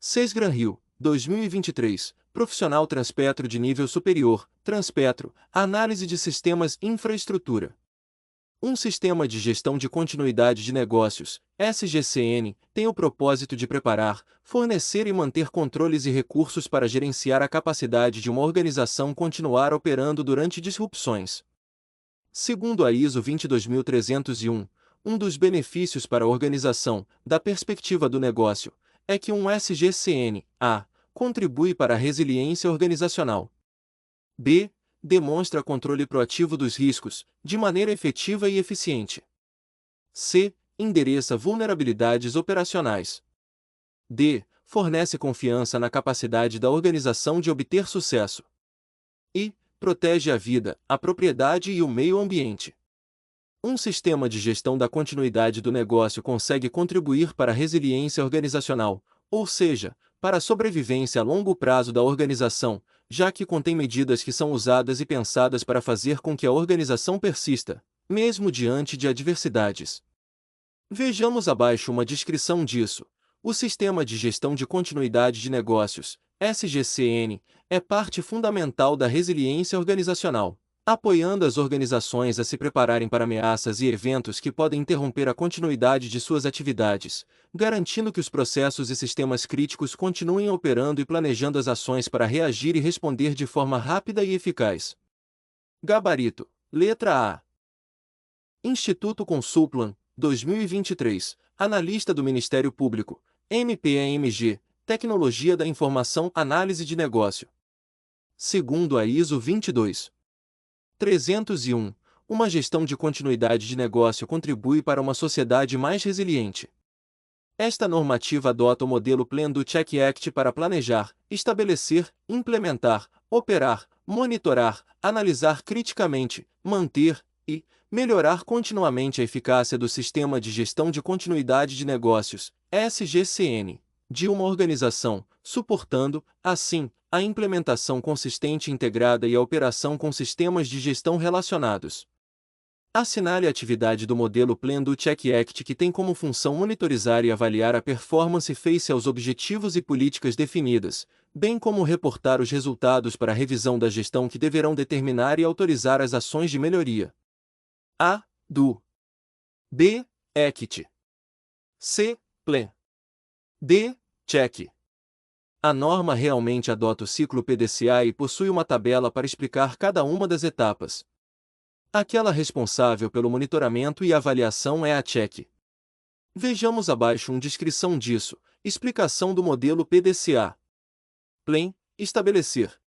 Sesgran Rio, 2023, Profissional Transpetro de Nível Superior, Transpetro, Análise de Sistemas Infraestrutura. Um sistema de gestão de continuidade de negócios, SGCN, tem o propósito de preparar, fornecer e manter controles e recursos para gerenciar a capacidade de uma organização continuar operando durante disrupções. Segundo a ISO 22301, um dos benefícios para a organização, da perspectiva do negócio, é que um SGCN, A, contribui para a resiliência organizacional. B, demonstra controle proativo dos riscos, de maneira efetiva e eficiente. C, endereça vulnerabilidades operacionais. D, fornece confiança na capacidade da organização de obter sucesso. E, protege a vida, a propriedade e o meio ambiente. Um sistema de gestão da continuidade do negócio consegue contribuir para a resiliência organizacional, ou seja, para a sobrevivência a longo prazo da organização, já que contém medidas que são usadas e pensadas para fazer com que a organização persista, mesmo diante de adversidades. Vejamos abaixo uma descrição disso. O Sistema de Gestão de Continuidade de Negócios, SGCN, é parte fundamental da resiliência organizacional, apoiando as organizações a se prepararem para ameaças e eventos que podem interromper a continuidade de suas atividades, garantindo que os processos e sistemas críticos continuem operando e planejando as ações para reagir e responder de forma rápida e eficaz. Gabarito: letra A. Instituto Consulplan, 2023, Analista do Ministério Público, MPAMG, Tecnologia da Informação, Análise de Negócio. Segundo a ISO 22301, uma gestão de continuidade de negócio contribui para uma sociedade mais resiliente. Esta normativa adota o modelo Plan do Check Act para planejar, estabelecer, implementar, operar, monitorar, analisar criticamente, manter e melhorar continuamente a eficácia do Sistema de Gestão de Continuidade de Negócios, SGCN, de uma organização, suportando, assim, a implementação consistente integrada e a operação com sistemas de gestão relacionados. Assinale a atividade do modelo Plan do Check Act, que tem como função monitorizar e avaliar a performance face aos objetivos e políticas definidas, bem como reportar os resultados para a revisão da gestão, que deverão determinar e autorizar as ações de melhoria. A. Do. B. Act. C. Plan. D. Check. A norma realmente adota o ciclo PDCA e possui uma tabela para explicar cada uma das etapas. Aquela responsável pelo monitoramento e avaliação é a Check. Vejamos abaixo uma descrição disso, explicação do modelo PDCA. Plan, estabelecer.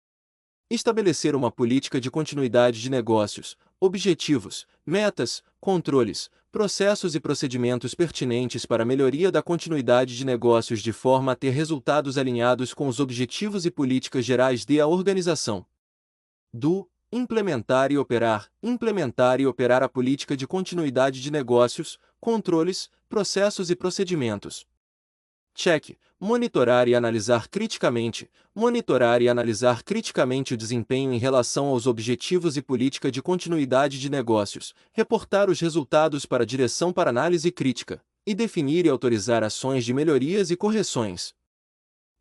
Estabelecer uma política de continuidade de negócios, objetivos, metas, controles, processos e procedimentos pertinentes para a melhoria da continuidade de negócios de forma a ter resultados alinhados com os objetivos e políticas gerais da organização. Do. Implementar e operar a política de continuidade de negócios, controles, processos e procedimentos. Check. Monitorar e analisar criticamente o desempenho em relação aos objetivos e política de continuidade de negócios, reportar os resultados para a direção para análise crítica, e definir e autorizar ações de melhorias e correções.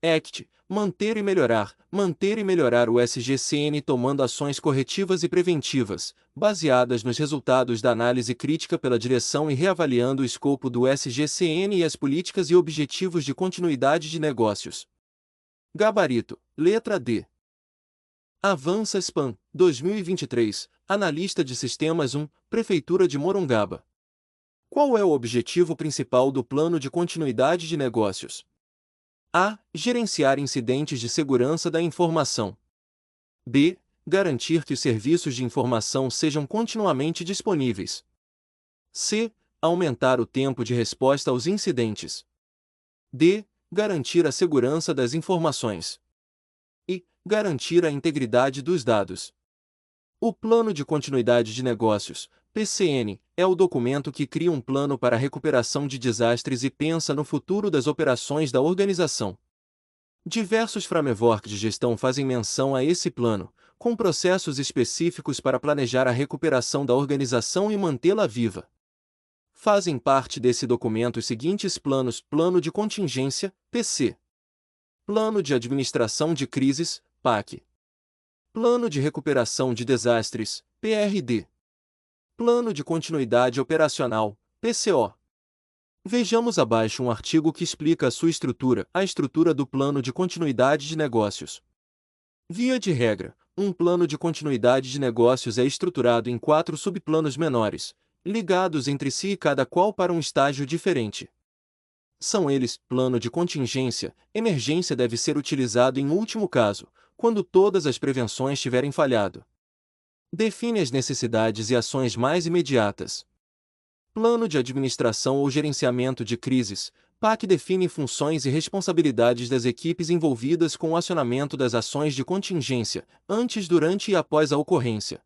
Act. Manter e melhorar o SGCN tomando ações corretivas e preventivas, baseadas nos resultados da análise crítica pela direção e reavaliando o escopo do SGCN e as políticas e objetivos de continuidade de negócios. Gabarito: letra D. Avança Spam, 2023, Analista de Sistemas 1, Prefeitura de Morungaba. Qual é o objetivo principal do Plano de Continuidade de Negócios? A. Gerenciar incidentes de segurança da informação. B. Garantir que os serviços de informação sejam continuamente disponíveis. C. Aumentar o tempo de resposta aos incidentes. D. Garantir a segurança das informações. E. Garantir a integridade dos dados. O Plano de Continuidade de Negócios, PCN, é o documento que cria um plano para a recuperação de desastres e pensa no futuro das operações da organização. Diversos frameworks de gestão fazem menção a esse plano, com processos específicos para planejar a recuperação da organização e mantê-la viva. Fazem parte desse documento os seguintes planos: Plano de Contingência, PC. Plano de Administração de Crises, PAC. Plano de Recuperação de Desastres, PRD. Plano de Continuidade Operacional, PCO. Vejamos abaixo um artigo que explica a sua estrutura, a estrutura do Plano de Continuidade de Negócios. Via de regra, um plano de continuidade de negócios é estruturado em 4 subplanos menores, ligados entre si e cada qual para um estágio diferente. São eles: plano de contingência, emergência deve ser utilizado em último caso, quando todas as prevenções tiverem falhado. Define as necessidades e ações mais imediatas. Plano de administração ou gerenciamento de crises, PAC define funções e responsabilidades das equipes envolvidas com o acionamento das ações de contingência, antes, durante e após a ocorrência.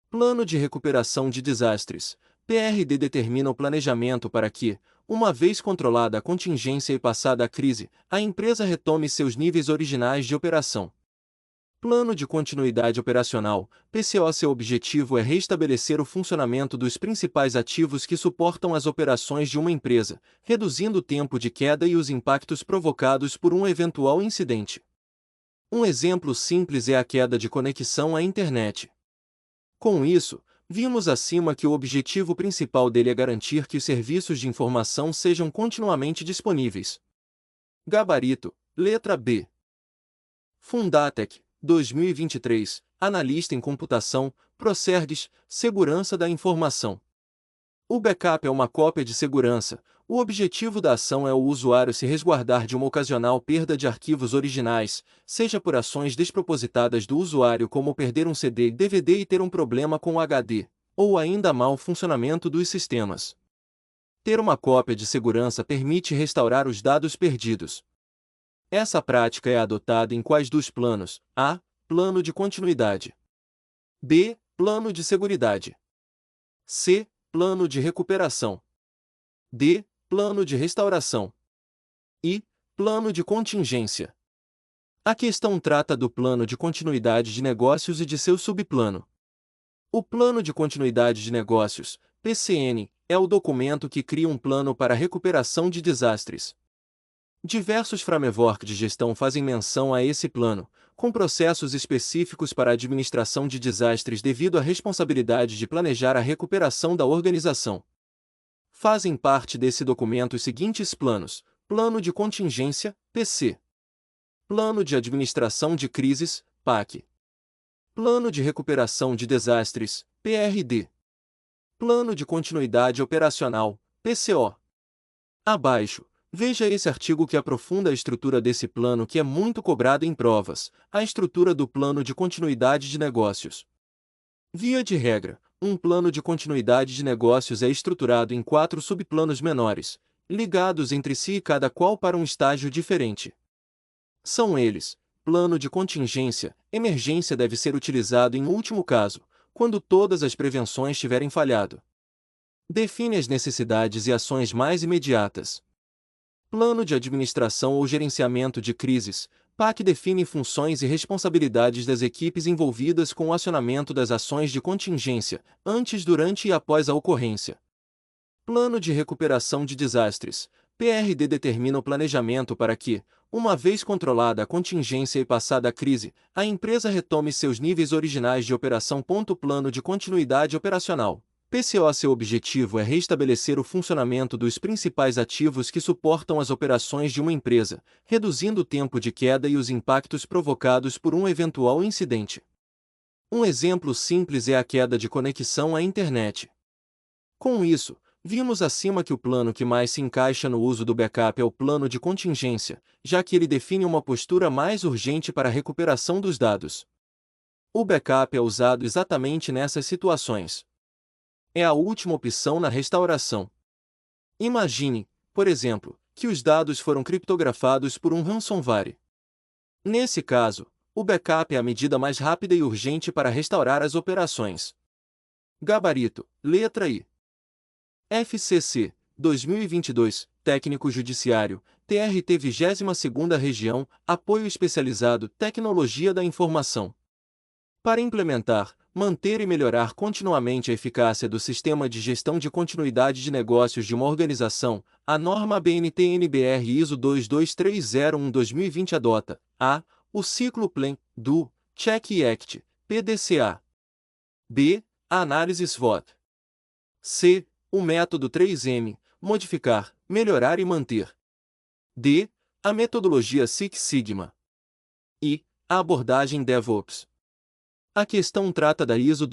Plano de recuperação de desastres, PRD determina o planejamento para que, uma vez controlada a contingência e passada a crise, a empresa retome seus níveis originais de operação. Plano de Continuidade Operacional, PCO. Seu objetivo é restabelecer o funcionamento dos principais ativos que suportam as operações de uma empresa, reduzindo o tempo de queda e os impactos provocados por um eventual incidente. Um exemplo simples é a queda de conexão à internet. Com isso, vimos acima que o objetivo principal dele é garantir que os serviços de informação sejam continuamente disponíveis. Gabarito, letra B. Fundatec, 2023, Analista em Computação, Procergs, Segurança da Informação. O backup é uma cópia de segurança. O objetivo da ação é o usuário se resguardar de uma ocasional perda de arquivos originais, seja por ações despropositadas do usuário como perder um CD e DVD e ter um problema com o HD, ou ainda mau funcionamento dos sistemas. Ter uma cópia de segurança permite restaurar os dados perdidos. Essa prática é adotada em quais dos planos? A. Plano de continuidade. B. Plano de seguridade. C. Plano de recuperação. D. Plano de restauração. E. Plano de contingência. A questão trata do plano de continuidade de negócios e de seu subplano. O Plano de Continuidade de Negócios, PCN, é o documento que cria um plano para a recuperação de desastres. Diversos frameworks de gestão fazem menção a esse plano, com processos específicos para a administração de desastres devido à responsabilidade de planejar a recuperação da organização. Fazem parte desse documento os seguintes planos: Plano de Contingência, PC. Plano de Administração de Crises, PAC. Plano de Recuperação de Desastres, PRD. Plano de Continuidade Operacional, PCO. Abaixo, veja esse artigo que aprofunda a estrutura desse plano que é muito cobrado em provas, a estrutura do Plano de Continuidade de Negócios. Via de regra, um plano de continuidade de negócios é estruturado em 4 subplanos menores, ligados entre si e cada qual para um estágio diferente. São eles: plano de contingência, emergência deve ser utilizado em último caso, quando todas as prevenções tiverem falhado. Define as necessidades e ações mais imediatas. Plano de Administração ou Gerenciamento de Crises, PAC define funções e responsabilidades das equipes envolvidas com o acionamento das ações de contingência, antes, durante e após a ocorrência. Plano de Recuperação de Desastres, PRD determina o planejamento para que, uma vez controlada a contingência e passada a crise, a empresa retome seus níveis originais de operação. Plano de Continuidade Operacional, PCO. Seu objetivo é restabelecer o funcionamento dos principais ativos que suportam as operações de uma empresa, reduzindo o tempo de queda e os impactos provocados por um eventual incidente. Um exemplo simples é a queda de conexão à internet. Com isso, vimos acima que o plano que mais se encaixa no uso do backup é o plano de contingência, já que ele define uma postura mais urgente para a recuperação dos dados. O backup é usado exatamente nessas situações. É a última opção na restauração. Imagine, por exemplo, que os dados foram criptografados por um ransomware. Nesse caso, o backup é a medida mais rápida e urgente para restaurar as operações. Gabarito, letra I. FCC, 2022, Técnico Judiciário, TRT 22ª Região, Apoio Especializado, Tecnologia da Informação. Para implementar, manter e melhorar continuamente a eficácia do sistema de gestão de continuidade de negócios de uma organização. A norma ABNT-NBR ISO 22301-2020 adota o ciclo PLEN, do, Check e Act, PDCA. B. A análise SWOT. C. O método 3M, modificar, melhorar e manter. D. A metodologia Six Sigma. E. A abordagem DevOps. A questão trata da ISO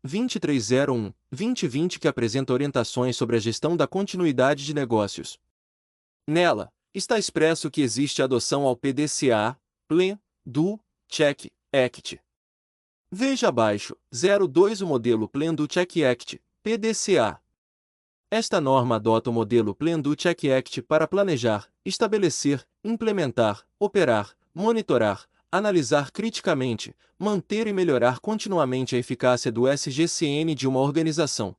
2-2301-2020 que apresenta orientações sobre a gestão da continuidade de negócios. Nela, está expresso que existe adoção ao PDCA, PLEN, do, Check, Act. Veja abaixo, 02 o modelo PLEN do Check Act, PDCA. Esta norma adota o modelo PLEN do Check Act para planejar, estabelecer, implementar, operar, monitorar, analisar criticamente, manter e melhorar continuamente a eficácia do SGCN de uma organização.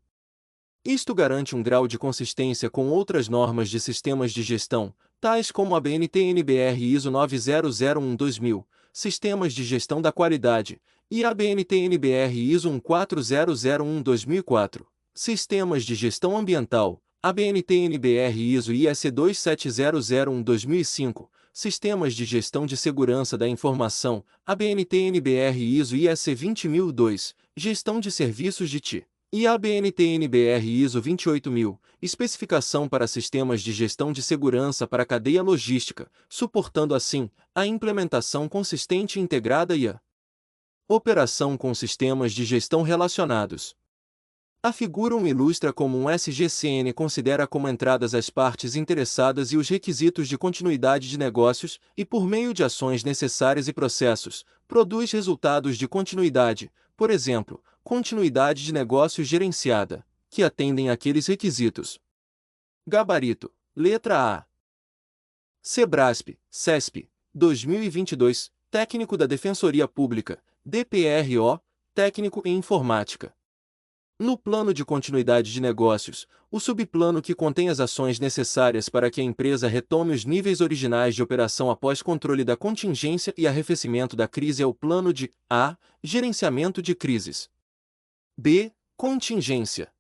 Isto garante um grau de consistência com outras normas de sistemas de gestão, tais como a BNT-NBR ISO 9001-2000, Sistemas de Gestão da Qualidade, e a BNT-NBR ISO 14001-2004, Sistemas de Gestão Ambiental, a BNT-NBR ISO IS 27001-2005, Sistemas de Gestão de Segurança da Informação, a BNT-NBR ISO IS 20002, Gestão de Serviços de TI, e a BNT-NBR ISO 28000, Especificação para Sistemas de Gestão de Segurança para a Cadeia Logística, suportando assim, a implementação consistente e integrada e a operação com sistemas de gestão relacionados. A figura 1 ilustra como um SGCN considera como entradas as partes interessadas e os requisitos de continuidade de negócios, e por meio de ações necessárias e processos, produz resultados de continuidade, por exemplo, continuidade de negócios gerenciada, que atendem àqueles requisitos. Gabarito, letra A. Sebrasp, CESP, 2022, Técnico da Defensoria Pública, DPRO, Técnico em Informática. No plano de continuidade de negócios, o subplano que contém as ações necessárias para que a empresa retome os níveis originais de operação após controle da contingência e arrefecimento da crise é o plano de A. Gerenciamento de crises. B. Contingência.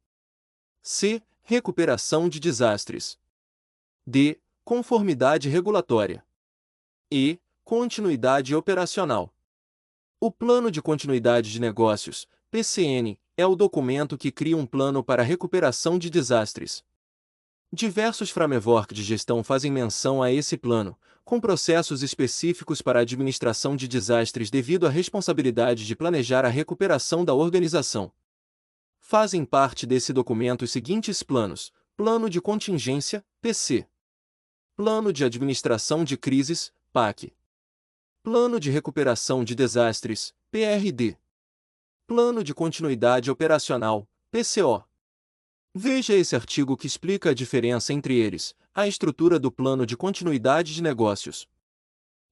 C. Recuperação de desastres. D. Conformidade regulatória. E. Continuidade operacional. O Plano de Continuidade de Negócios, PCN, é o documento que cria um plano para a recuperação de desastres. Diversos frameworks de gestão fazem menção a esse plano, com processos específicos para a administração de desastres devido à responsabilidade de planejar a recuperação da organização. Fazem parte desse documento os seguintes planos: Plano de Contingência, PC. Plano de Administração de Crises, PAC. Plano de Recuperação de Desastres, PRD. Plano de Continuidade Operacional, PCO. Veja esse artigo que explica a diferença entre eles, a estrutura do plano de continuidade de negócios.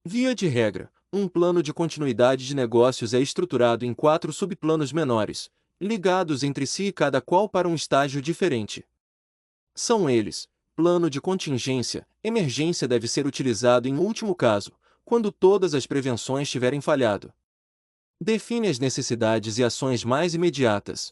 Via de regra, um plano de continuidade de negócios é estruturado em 4 subplanos menores, ligados entre si e cada qual para um estágio diferente. São eles: plano de contingência, emergência deve ser utilizado em último caso, quando todas as prevenções tiverem falhado. Define as necessidades e ações mais imediatas.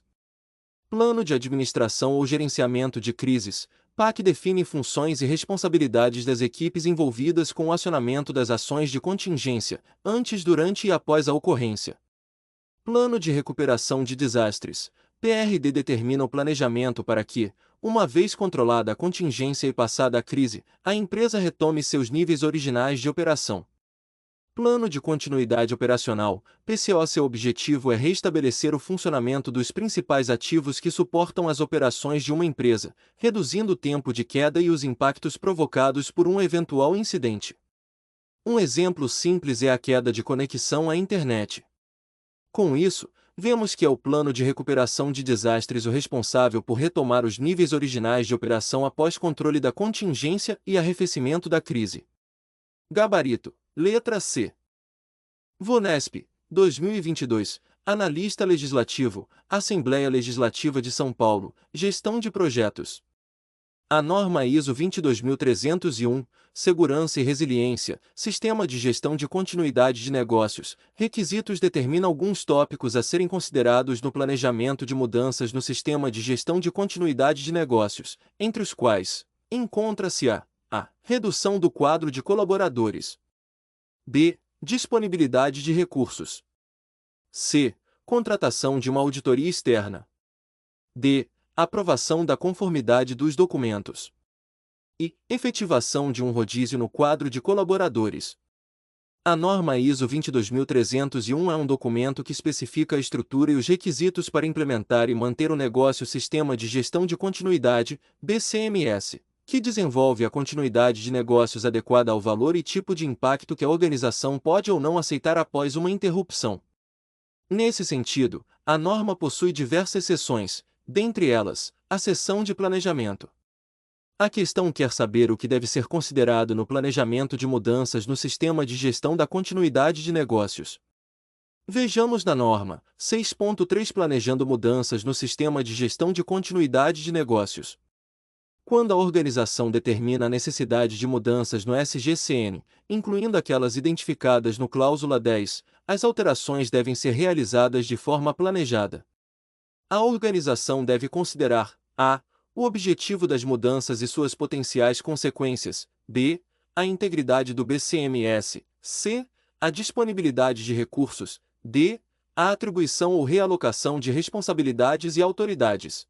Plano de administração ou gerenciamento de crises, PAC define funções e responsabilidades das equipes envolvidas com o acionamento das ações de contingência, antes, durante e após a ocorrência. Plano de recuperação de desastres, PRD determina o planejamento para que, uma vez controlada a contingência e passada a crise, a empresa retome seus níveis originais de operação. Plano de Continuidade Operacional, PCO. Seu objetivo é restabelecer o funcionamento dos principais ativos que suportam as operações de uma empresa, reduzindo o tempo de queda e os impactos provocados por um eventual incidente. Um exemplo simples é a queda de conexão à internet. Com isso, vemos que é o plano de recuperação de desastres o responsável por retomar os níveis originais de operação após controle da contingência e arrefecimento da crise. Gabarito, letra C. Vonesp, 2022, Analista Legislativo, Assembleia Legislativa de São Paulo, Gestão de Projetos. A norma ISO 22301, Segurança e Resiliência, Sistema de Gestão de Continuidade de Negócios, requisitos determina alguns tópicos a serem considerados no planejamento de mudanças no sistema de gestão de continuidade de negócios, entre os quais encontra-se a redução do quadro de colaboradores. B. Disponibilidade de recursos. C. Contratação de uma auditoria externa. D. Aprovação da conformidade dos documentos. E efetivação de um rodízio no quadro de colaboradores. A norma ISO 22301 é um documento que especifica a estrutura e os requisitos para implementar e manter o negócio Sistema de Gestão de Continuidade, BCMS, que desenvolve a continuidade de negócios adequada ao valor e tipo de impacto que a organização pode ou não aceitar após uma interrupção. Nesse sentido, a norma possui diversas seções, dentre elas, a seção de planejamento. A questão quer saber o que deve ser considerado no planejamento de mudanças no sistema de gestão da continuidade de negócios. Vejamos na norma 6.3 Planejando mudanças no sistema de gestão de continuidade de negócios. Quando a organização determina a necessidade de mudanças no SGCN, incluindo aquelas identificadas no cláusula 10, as alterações devem ser realizadas de forma planejada. A organização deve considerar a. O objetivo das mudanças e suas potenciais consequências. B. A integridade do BCMS. C. A disponibilidade de recursos. D. A atribuição ou realocação de responsabilidades e autoridades.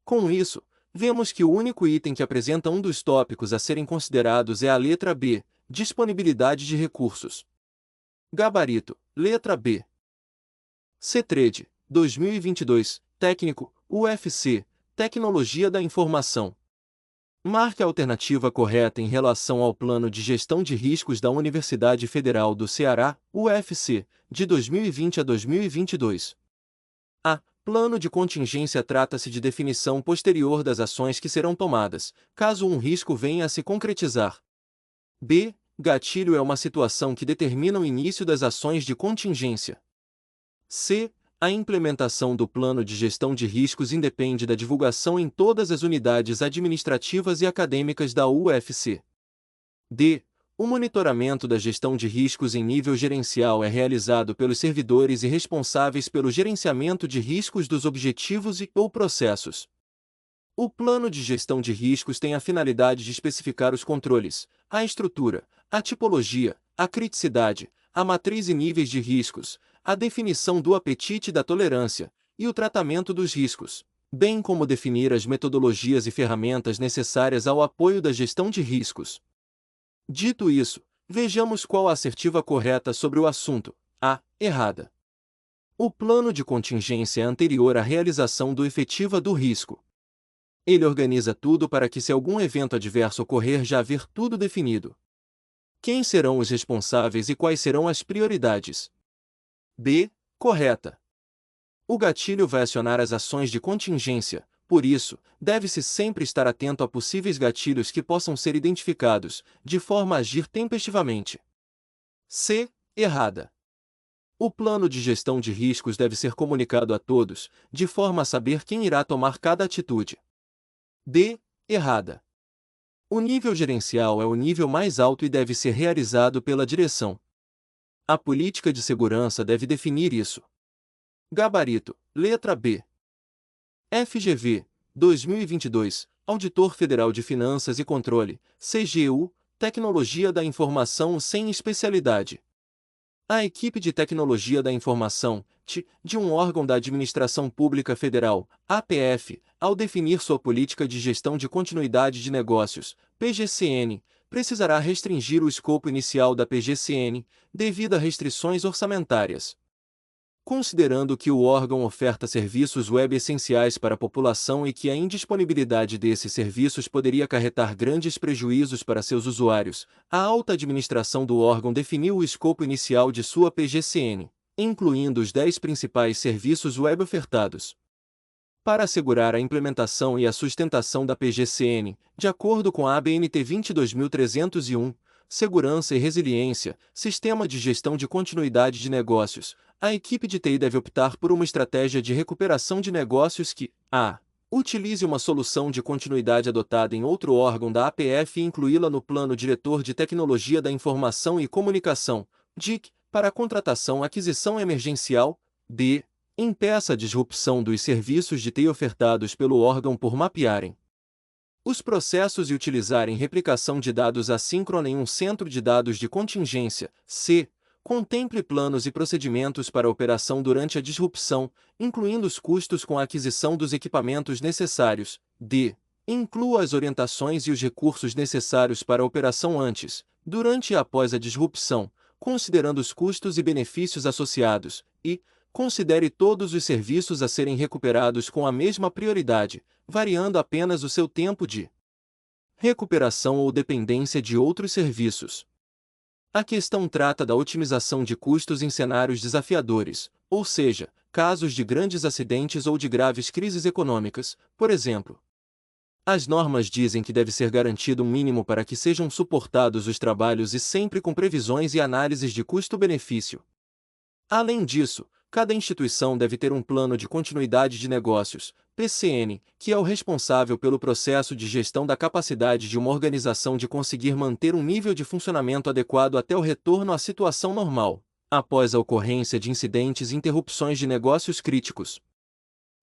Com isso, vemos que o único item que apresenta um dos tópicos a serem considerados é a letra B. Disponibilidade de recursos. Gabarito. Letra B. CTRED. 2022, Técnico, UFC, Tecnologia da Informação. Marque a alternativa correta em relação ao Plano de Gestão de Riscos da Universidade Federal do Ceará, UFC, de 2020 a 2022. A. Plano de contingência trata-se de definição posterior das ações que serão tomadas, caso um risco venha a se concretizar. B. Gatilho é uma situação que determina o início das ações de contingência. C. A implementação do plano de gestão de riscos independe da divulgação em todas as unidades administrativas e acadêmicas da UFC. D. O monitoramento da gestão de riscos em nível gerencial é realizado pelos servidores e responsáveis pelo gerenciamento de riscos dos objetivos ou processos. O plano de gestão de riscos tem a finalidade de especificar os controles, a estrutura, a tipologia, a criticidade, a matriz e níveis de riscos, a definição do apetite e da tolerância, e o tratamento dos riscos, bem como definir as metodologias e ferramentas necessárias ao apoio da gestão de riscos. Dito isso, vejamos qual a assertiva correta sobre o assunto. A. Errada. O plano de contingência é anterior à realização do efetiva do risco. Ele organiza tudo para que, se algum evento adverso ocorrer, já haver tudo definido. Quem serão os responsáveis e quais serão as prioridades? B. Correta. O gatilho vai acionar as ações de contingência, por isso, deve-se sempre estar atento a possíveis gatilhos que possam ser identificados, de forma a agir tempestivamente. C. Errada. O plano de gestão de riscos deve ser comunicado a todos, de forma a saber quem irá tomar cada atitude. D. Errada. O nível gerencial é o nível mais alto e deve ser realizado pela direção. A política de segurança deve definir isso. Gabarito. Letra B. FGV. 2022. Auditor Federal de Finanças e Controle, CGU, Tecnologia da Informação sem especialidade. A equipe de Tecnologia da Informação, TI, de um órgão da Administração Pública Federal, APF, ao definir sua política de gestão de continuidade de negócios, PGCN, precisará restringir o escopo inicial da PGCN, devido a restrições orçamentárias. Considerando que o órgão oferta serviços web essenciais para a população e que a indisponibilidade desses serviços poderia acarretar grandes prejuízos para seus usuários, a alta administração do órgão definiu o escopo inicial de sua PGCN, incluindo os 10 principais serviços web ofertados. Para assegurar a implementação e a sustentação da PGCN, de acordo com a ABNT 22301, Segurança e Resiliência, Sistema de Gestão de Continuidade de Negócios, a equipe de TI deve optar por uma estratégia de recuperação de negócios que a. Utilize uma solução de continuidade adotada em outro órgão da APF e incluí-la no Plano Diretor de Tecnologia da Informação e Comunicação, DIC, para a contratação aquisição emergencial. D. Impeça a disrupção dos serviços de TI ofertados pelo órgão por mapearem os processos e utilizarem replicação de dados assíncrona em um centro de dados de contingência. C. Contemple planos e procedimentos para a operação durante a disrupção, incluindo os custos com a aquisição dos equipamentos necessários. D. Inclua as orientações e os recursos necessários para a operação antes, durante e após a disrupção, considerando os custos e benefícios associados. E considere todos os serviços a serem recuperados com a mesma prioridade, variando apenas o seu tempo de recuperação ou dependência de outros serviços. A questão trata da otimização de custos em cenários desafiadores, ou seja, casos de grandes acidentes ou de graves crises econômicas, por exemplo. As normas dizem que deve ser garantido um mínimo para que sejam suportados os trabalhos e sempre com previsões e análises de custo-benefício. Além disso, cada instituição deve ter um plano de continuidade de negócios, PCN, que é o responsável pelo processo de gestão da capacidade de uma organização de conseguir manter um nível de funcionamento adequado até o retorno à situação normal, após a ocorrência de incidentes e interrupções de negócios críticos.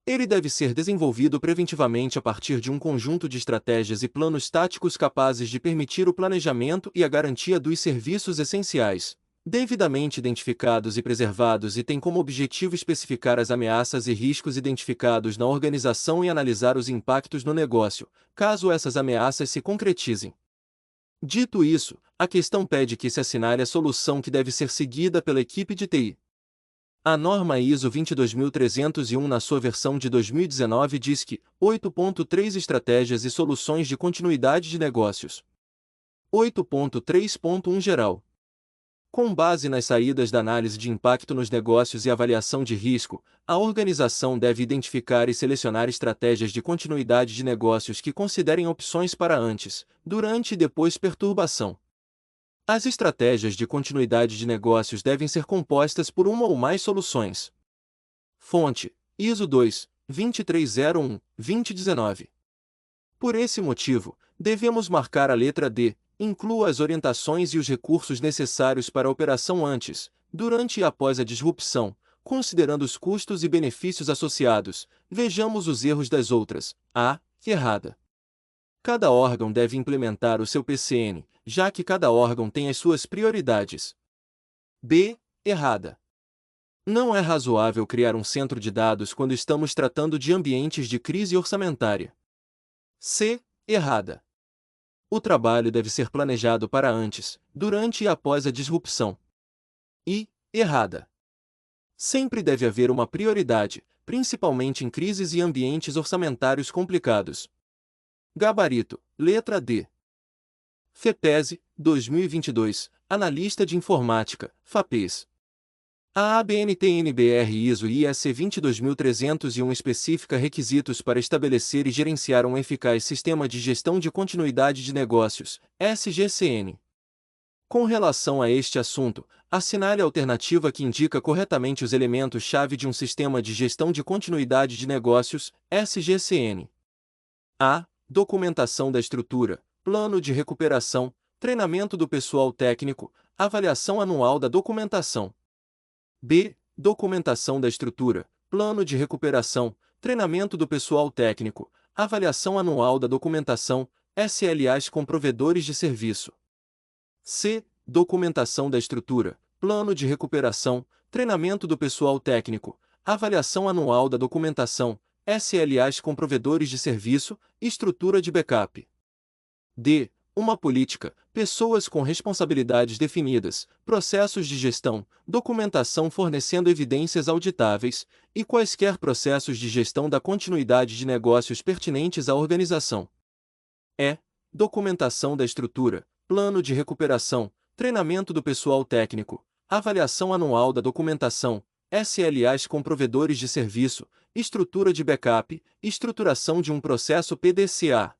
Ele deve ser desenvolvido preventivamente a partir de um conjunto de estratégias e planos táticos capazes de permitir o planejamento e a garantia dos serviços essenciais, devidamente identificados e preservados, e tem como objetivo especificar as ameaças e riscos identificados na organização e analisar os impactos no negócio, caso essas ameaças se concretizem. Dito isso, a questão pede que se assinale a solução que deve ser seguida pela equipe de TI. A norma ISO 22301 na sua versão de 2019 diz que 8.3 Estratégias e soluções de continuidade de negócios. 8.3.1 Geral. Com base nas saídas da análise de impacto nos negócios e avaliação de risco, a organização deve identificar e selecionar estratégias de continuidade de negócios que considerem opções para antes, durante e depois perturbação. As estratégias de continuidade de negócios devem ser compostas por uma ou mais soluções. Fonte: ISO 2, 2301, 2019. Por esse motivo, devemos marcar a letra D. Inclua as orientações e os recursos necessários para a operação antes, durante e após a disrupção, considerando os custos e benefícios associados. Vejamos os erros das outras. A. Errada. Cada órgão deve implementar o seu PCN, já que cada órgão tem as suas prioridades. B. Errada. Não é razoável criar um centro de dados quando estamos tratando de ambientes de crise orçamentária. C. Errada. O trabalho deve ser planejado para antes, durante e após a disrupção. E. Errada. Sempre deve haver uma prioridade, principalmente em crises e ambientes orçamentários complicados. Gabarito, letra D. FEPESE, 2022, Analista de Informática, FAPES. A ABNT-NBR ISO IEC 22301 especifica requisitos para estabelecer e gerenciar um eficaz sistema de gestão de continuidade de negócios, SGCN. Com relação a este assunto, assinale a alternativa que indica corretamente os elementos-chave de um sistema de gestão de continuidade de negócios, SGCN. A. Documentação da estrutura, plano de recuperação, treinamento do pessoal técnico, avaliação anual da documentação. B. Documentação da estrutura, plano de recuperação, treinamento do pessoal técnico, avaliação anual da documentação, SLAs com provedores de serviço. C. Documentação da estrutura, plano de recuperação, treinamento do pessoal técnico, avaliação anual da documentação, SLAs com provedores de serviço, estrutura de backup. D. Uma política, pessoas com responsabilidades definidas, processos de gestão, documentação fornecendo evidências auditáveis, e quaisquer processos de gestão da continuidade de negócios pertinentes à organização. E. Documentação da estrutura, plano de recuperação, treinamento do pessoal técnico, avaliação anual da documentação, SLAs com provedores de serviço, estrutura de backup, estruturação de um processo PDCA.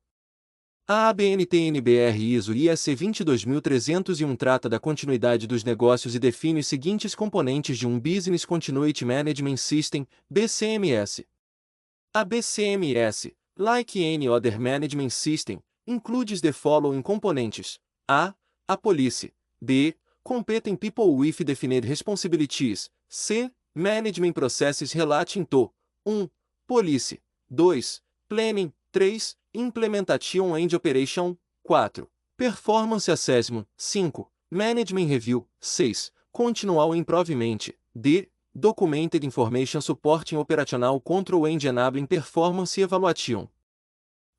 A ABNT-NBR ISO IEC 22301 trata da continuidade dos negócios e define os seguintes componentes de um Business Continuity Management System, BCMS. A BCMS, like any other management system, includes the following components. A. A policy. B. Competent people with defined responsibilities. C. Management processes relating to 1. Policy. 2. Planning. 3. Implementation and operation. 4. Performance assessment. 5. Management review. 6. Continual improvement. D. Documented information supporting operational control and enabling performance evaluation.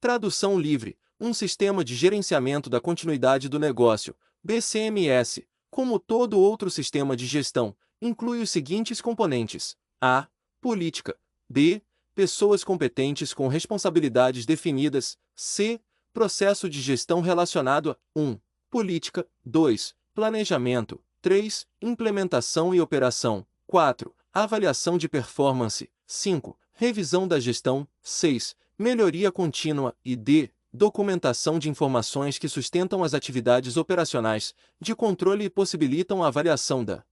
Tradução livre. Um sistema de gerenciamento da continuidade do negócio, BCMS, como todo outro sistema de gestão, inclui os seguintes componentes: A. Política. B. Pessoas competentes com responsabilidades definidas. C. Processo de gestão relacionado a 1. Política. 2. Planejamento. 3. Implementação e operação. 4. Avaliação de performance. 5. Revisão da gestão. 6. Melhoria contínua. E D. Documentação de informações que sustentam as atividades operacionais, de controle e possibilitam a avaliação da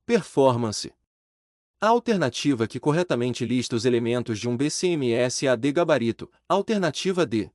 performance. A alternativa que corretamente lista os elementos de um BCMS é a D. Gabarito. Alternativa D.